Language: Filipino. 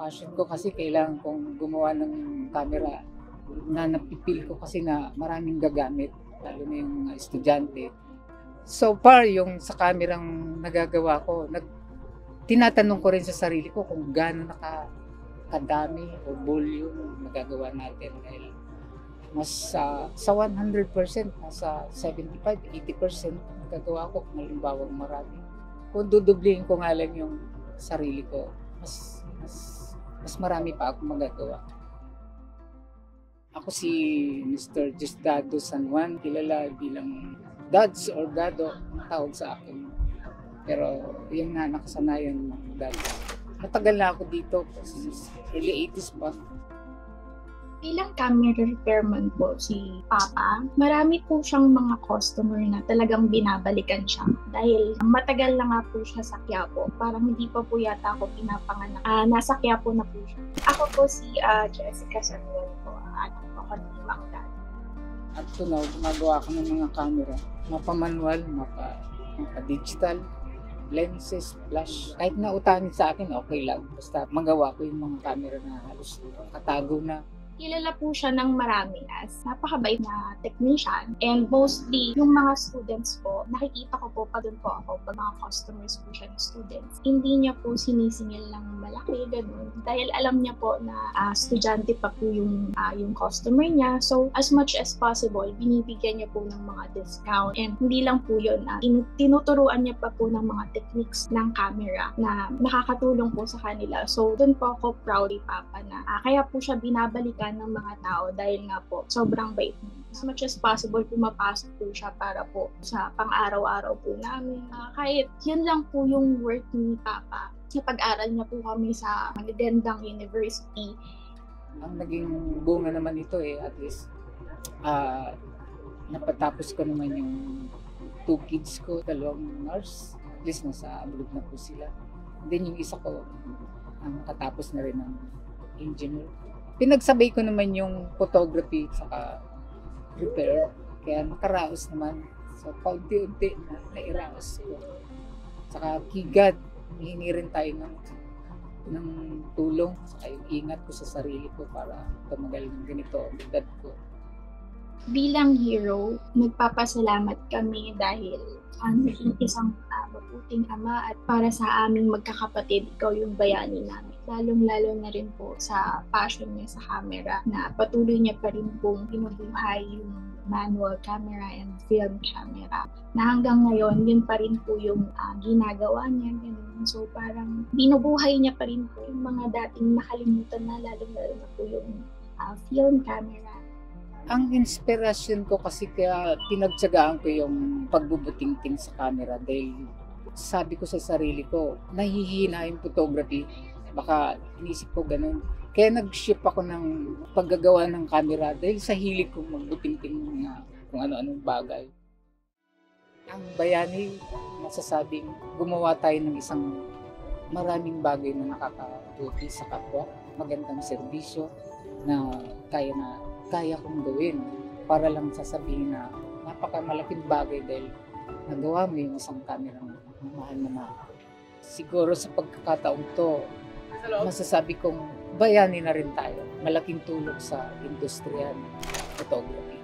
Passion ko kasi kailangan kong gumawa ng camera na napipil ko kasi na maraming gagamit, lalo na yung mga estudyante. So far, yung sa kamerang nagagawa ko, tinatanong ko rin sa sarili ko kung gaano kadami o volume nagagawa natin. Dahil mas sa 100%, nasa 75-80% nagagawa ko kung halimbawa marami. Kung dudublihin ko nga lang yung sarili ko, mas marami pa ako magagawa. Ako si Mr. Diosdado San Juan, kilala bilang Dads or Dado ang tawag sa akin. Pero yung nakasanayan ng Dads. Matagal na ako dito, since early 80s pa. Bilang camera repairman po si Papa, marami po siyang mga customer na talagang binabalikan siya dahil matagal na nga po siya sa Quiapo. Parang hindi pa po yata ako pinapanganak. Nasa Quiapo na po siya. Ako po si Jessica Samuel po, anak po ako ni Mang Dad. At so now, gumagawa ko ng mga camera, mapa-manual, mapa-digital, lenses, flash. Kahit na utangin sa akin, okay lang. Basta magawa ko yung mga camera na halos katago na. Kilala po siya ng marami as napakabait na technician, and mostly yung mga students po, nakikita ko po pa doon po ako pag mga customers po siya ng students. Hindi niya po sinisingil ng malaki, ganun. Dahil alam niya po na estudyante pa po yung customer niya. So as much as possible, binibigyan niya po ng mga discount. And hindi lang po yun, tinuturuan niya pa po ng mga techniques ng camera na nakakatulong po sa kanila. So doon po ako proud ni Papa na kaya po siya binabalikan ng mga tao dahil nga po sobrang bait niya. As much as possible, pumapasok po siya para po sa pang-araw-araw po namin. Kahit yun lang po yung work ni Papa. Sa pag-aral niya po kami sa magagandang university. Ang naging bunga naman ito at least napatapos ko naman yung 2 kids ko, 2 nurse. At least nasa abroad na po sila. Then yung isa ko, nakatapos na rin ng engineer. Pinagsabay ko naman yung photography saka repair. Kaya nakaraos naman. So, paunti-unti na nairaos ko. Saka kigad, hihingi rin tayo ng tulong. Saka yung ingat ko sa sarili ko para tumagal ng ganito ang edad ko. Bilang hero, nagpapasalamat kami dahil naging isang mabuting ama at para sa aming magkakapatid, ikaw yung bayani namin. Lalong-lalo na rin po sa passion niya sa camera na patuloy niya pa rin pong binubuhay yung manual camera and film camera. Na hanggang ngayon, yun pa rin po yung ginagawa niya. Ganun. So parang binubuhay niya pa rin po yung mga dating nakalimutan na, lalong-lalo na po yung film camera. Ang inspirasyon ko kasi kaya pinagtsagaan ko yung pagbubutingting sa camera dahil sabi ko sa sarili ko, nahihina yung photography. Baka inisip ko ganun. Kaya nag-shift ako ng paggagawa ng camera dahil sa hilig kong magbutingting na kung ano-anong bagay. Ang bayani, masasabing gumawa tayo ng isang maraming bagay na nakakabuti sa kapwa, magandang serbisyo na kaya kong gawin para lang sasabihin na napakamalaking bagay dahil nagawa mo yung isang camera na mahal na mahal. Siguro sa pagkakataong to, masasabi kong bayani na rin tayo. Malaking tulong sa industriya ng photography.